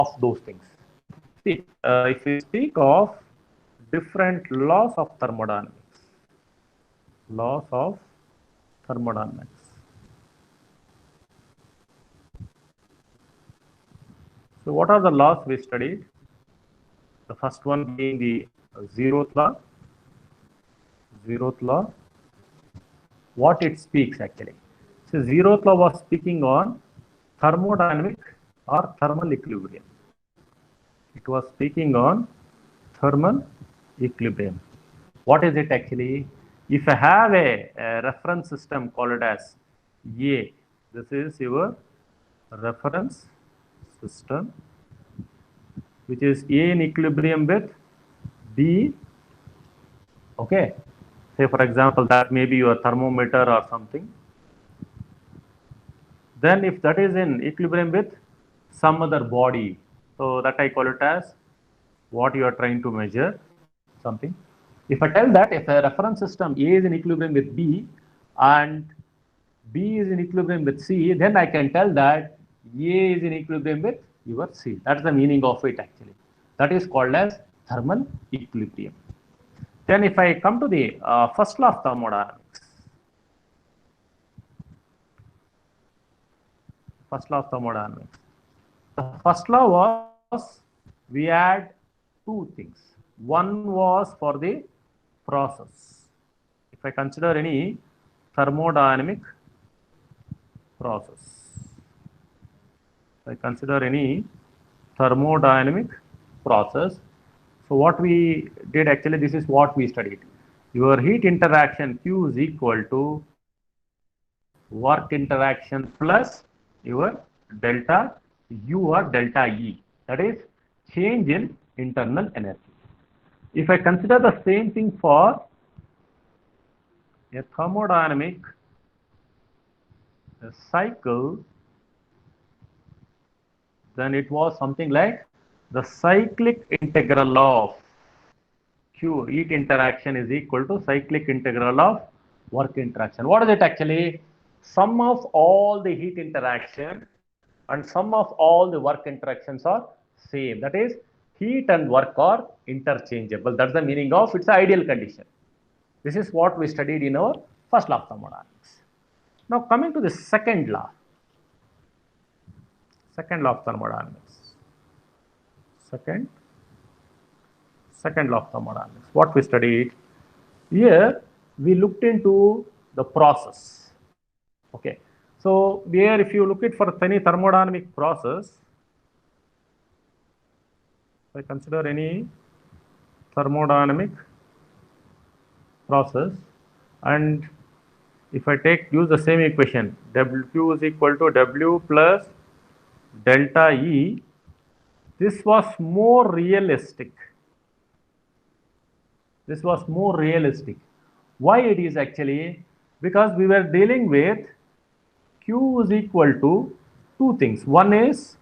of those things. See, if we speak of different laws of thermodynamics, laws of thermodynamics. So what are the laws we studied? The first one being the zeroth law. Zeroth law. What it speaks actually. So zeroth law was speaking on thermodynamic or thermal equilibrium. It was speaking on thermal equilibrium. What is it actually? If I have a reference system called as A, this is your reference system, which is A in equilibrium with B. Okay. Say for example, that may be your thermometer or something. Then if that is in equilibrium with some other body, so that I call it as what you are trying to measure, something. If I tell that if a reference system A is in equilibrium with B and B is in equilibrium with C, then I can tell that A is in equilibrium with your C. That's the meaning of it actually. That is called as thermal equilibrium. Then if I come to the first law of thermodynamics. First law of thermodynamics. The first law was we had two things. One was for the process. If I consider any thermodynamic process, if I consider any thermodynamic process, so what we did actually, this is what we studied. Your heat interaction Q is equal to work interaction plus your delta U or delta E, that is change in internal energy. If I consider the same thing for a thermodynamic cycle, then it was something like the cyclic integral of Q heat interaction is equal to cyclic integral of work interaction. What is it actually? Sum of all the heat interaction and sum of all the work interactions are same. That is, heat and work are interchangeable. That's the meaning of its ideal condition. This is what we studied in our first law of thermodynamics. Now coming to the second law of thermodynamics. Second law of thermodynamics. What we studied here, we looked into the process. Okay. So here, if you look at for any thermodynamic process, if I consider any thermodynamic process, and if I use the same equation, WQ is equal to W plus delta E, this was more realistic. This was more realistic. Why it is actually? Because we were dealing with Q is equal to two things. One is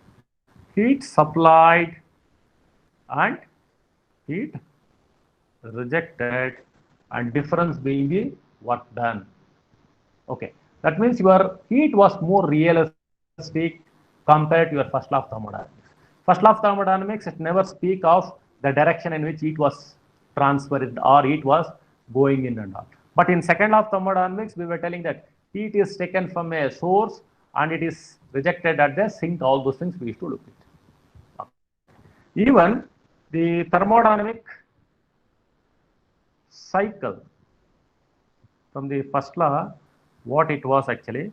heat supplied and heat rejected, and difference being the work done. Okay, that means your heat was more realistic compared to your first law of thermodynamics. First law of thermodynamics, it never speak of the direction in which heat was transferred or heat was going in and out. But in second law of thermodynamics, we were telling that heat is taken from a source and it is rejected at the sink. All those things we used to look at. Even the thermodynamic cycle from the first law, what it was actually.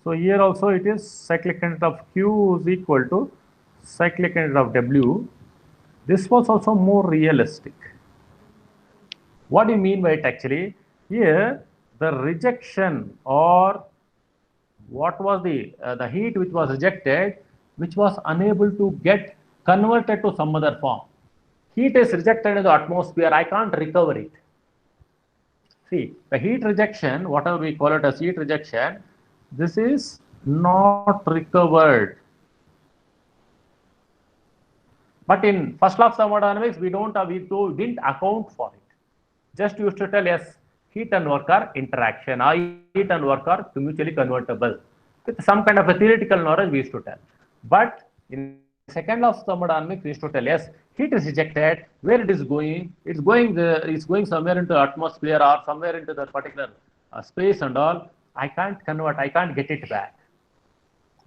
So here also it is cyclic integral of Q is equal to cyclic integral of W. This was also more realistic. What do you mean by it actually? Here the rejection, or what was the heat which was rejected, which was unable to get converted to some other form. Heat is rejected in the atmosphere, I can't recover it. See, the heat rejection, whatever we call it as heat rejection, this is not recovered. But in first law of thermodynamics, we didn't account for it. Just used to tell yes, heat and work are interaction, or heat and work are mutually convertible. With some kind of a theoretical knowledge we used to tell. But in second second law of thermodynamics is to tell us heat is ejected, where it is going, it's going somewhere into atmosphere or somewhere into that particular space and all. I can't convert, I can't get it back.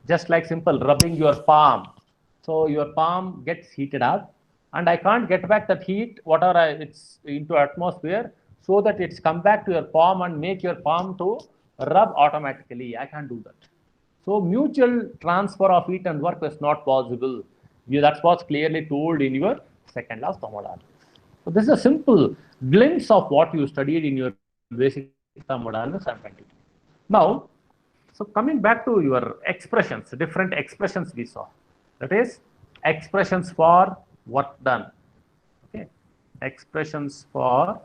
Just like simple rubbing your palm. So your palm gets heated up and I can't get back that heat, whatever it's into atmosphere, so that it's come back to your palm and make your palm to rub automatically. I can't do that. So mutual transfer of heat and work is not possible. That's what's clearly told in your second law of thermodynamics. So this is a simple glimpse of what you studied in your basic thermodynamics I'm trying to do. Now, so coming back to your expressions, different expressions we saw. That is expressions for work done. Okay, expressions for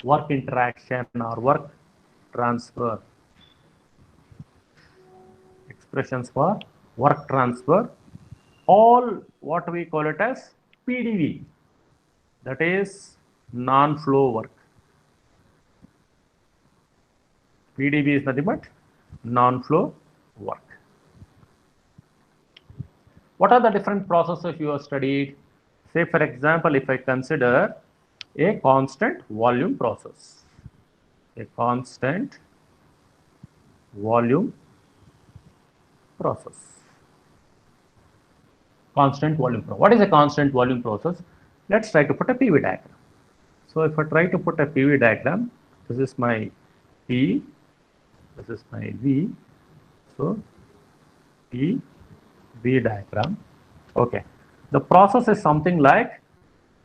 work interaction or work transfer. Expressions for work transfer. All what we call it as PDV. That is non-flow work. PDV is nothing but non-flow work. What are the different processes you have studied? Say, for example, if I consider a constant volume process. A constant volume process. Constant volume process. What is a constant volume process? Let's try to put a PV diagram. So if I try to put a PV diagram, this is my P, this is my V. So P, V diagram. Okay. The process is something like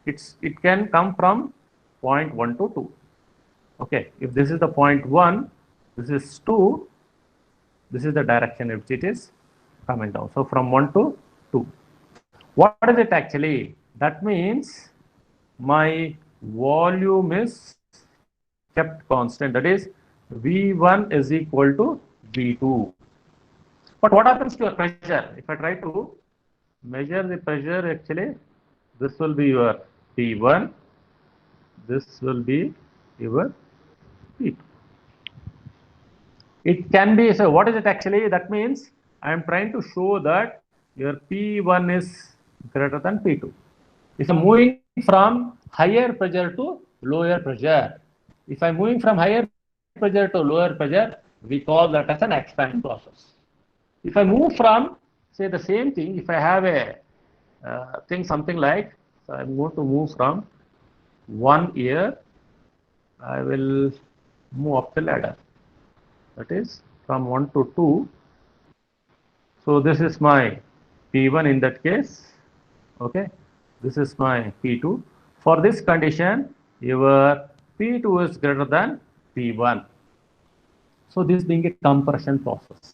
it can come from point 1 to 2. Okay. If this is the point 1, this is 2, this is the direction in which it is coming down. So from 1 to 2. What is it actually? That means my volume is kept constant. That is V1 is equal to V2. But what happens to your pressure? If I try to measure the pressure, actually, this will be your P1. This will be your P2. It can be, so what is it actually? That means I am trying to show that your P1 is greater than P2. If I'm moving from higher pressure to lower pressure, if I'm moving from higher pressure to lower pressure, we call that as an expansion process. If I move from, say the same thing, if I have a thing something like, so I'm going to move from 1 here, I will move up the ladder. That is from 1 to 2. So this is my P1 in that case. Okay. This is my P2. For this condition, your P2 is greater than P1. So this being a compression process.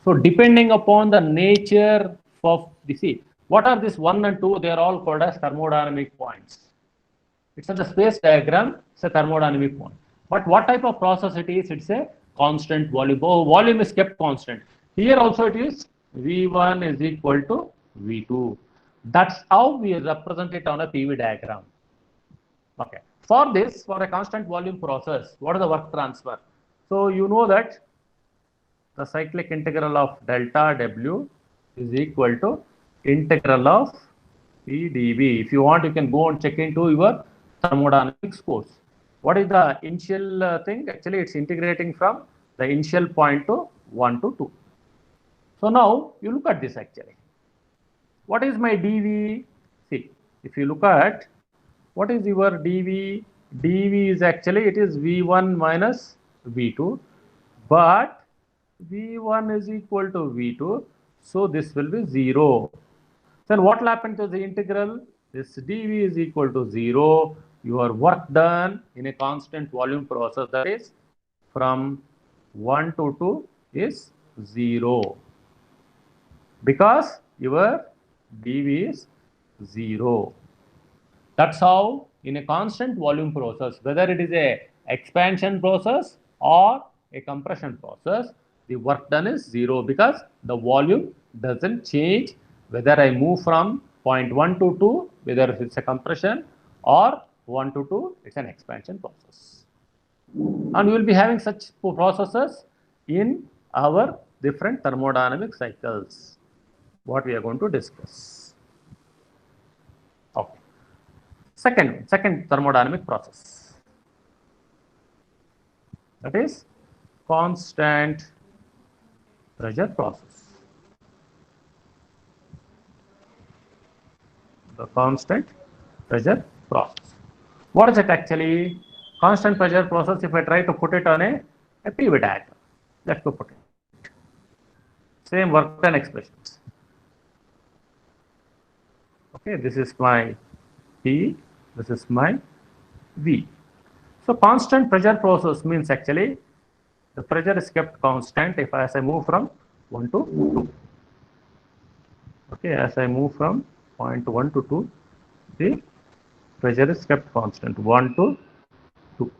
So depending upon the nature of the sea, what are these 1 and 2? They are all called as thermodynamic points. It's a space diagram, it's a thermodynamic point. But what type of process it is? It's a constant volume. Oh, volume is kept constant. Here also it is V1 is equal to V2. That's how we represent it on a PV diagram. Okay. For this, for a constant volume process, what is the work transfer? So you know that the cyclic integral of delta W is equal to integral of PdV. If you want, you can go and check into your thermodynamics course. What is the initial thing? Actually, it's integrating from the initial point to 1 to 2. So now you look at this actually. What is my dV? See, if you look at what is your dV? dV is actually, it is V1 minus V2, but V1 is equal to V2, so this will be 0. Then what will happen to the integral? This dV is equal to 0. Your work done in a constant volume process, that is from 1 to 2 is 0, because your dV is 0. That's how in a constant volume process, whether it is a expansion process or a compression process, the work done is 0, because the volume doesn't change whether I move from point 1 to 2, whether it's a compression, or 1 to 2, it's an expansion process. And you will be having such processes in our different thermodynamic cycles, what we are going to discuss. Okay. Second thermodynamic process, that is constant pressure process. The constant pressure process. What is it actually? Constant pressure process, if I try to put it on a PV diagram, let's go put it. Same work done expressions. Okay, this is my P, this is my V. So constant pressure process means actually the pressure is kept constant if as I move from 1 to 2. Okay, as I move from point 1 to 2, the pressure is kept constant 1 to 2.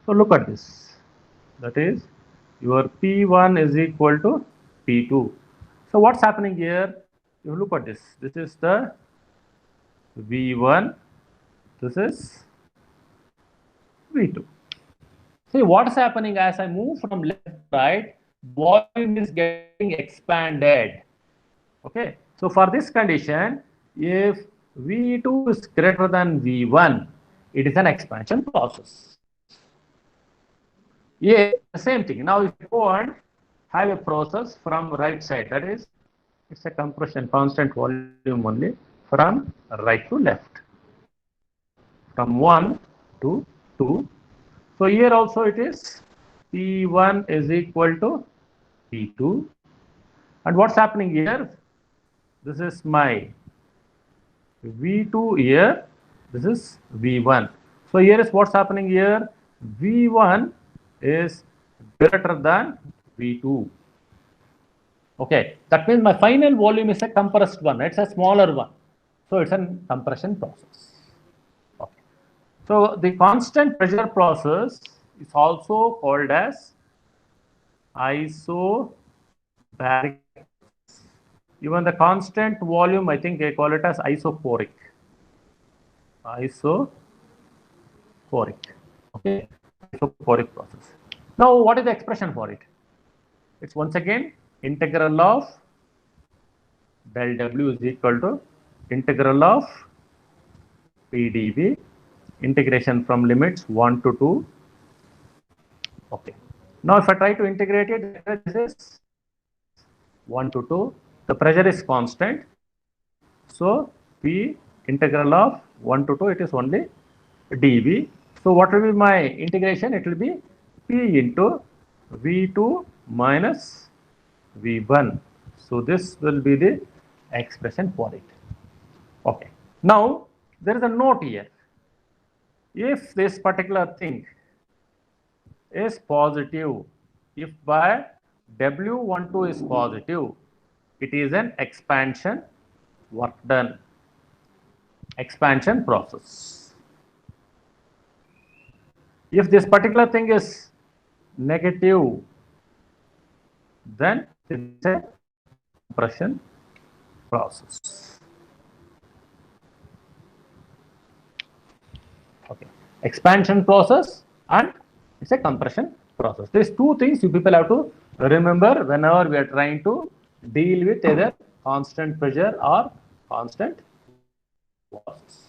So look at this. That is your P1 is equal to P2. So what's happening here? You look at this. This is the V1. This is V2. See what is happening as I move from left to right, volume is getting expanded. Okay. So for this condition, if V2 is greater than V1, it is an expansion process. Yeah, the same thing. Now if you go and have a process from right side, that is, it's a compression, constant volume only from right to left, from 1 to 2. So here also it is P1 is equal to P2. And what's happening here? This is my V2 here. This is V1. So here is what's happening here. V1 is greater than V2. Okay, that means my final volume is a compressed one. It's a smaller one. So it's a compression process. Okay. So the constant pressure process is also called as isobaric. Even the constant volume, I think they call it as isophoric. Isophoric. Okay, isophoric process. Now, what is the expression for it? It's once again integral of del W is equal to integral of PdV, integration from limits 1 to 2. Okay. Now, if I try to integrate it, this is 1 to 2. The pressure is constant. So, P integral of 1 to 2, it is only dV. So, what will be my integration? It will be P into V2 minus V1. So, this will be the expression for it. Okay. Now, there is a note here. If this particular thing is positive, if by W12 is positive, it is an expansion work done, expansion process. If this particular thing is negative, then it's a compression process. Okay, expansion process and it's a compression process. These two things you people have to remember whenever we are trying to deal with either constant pressure or constant process.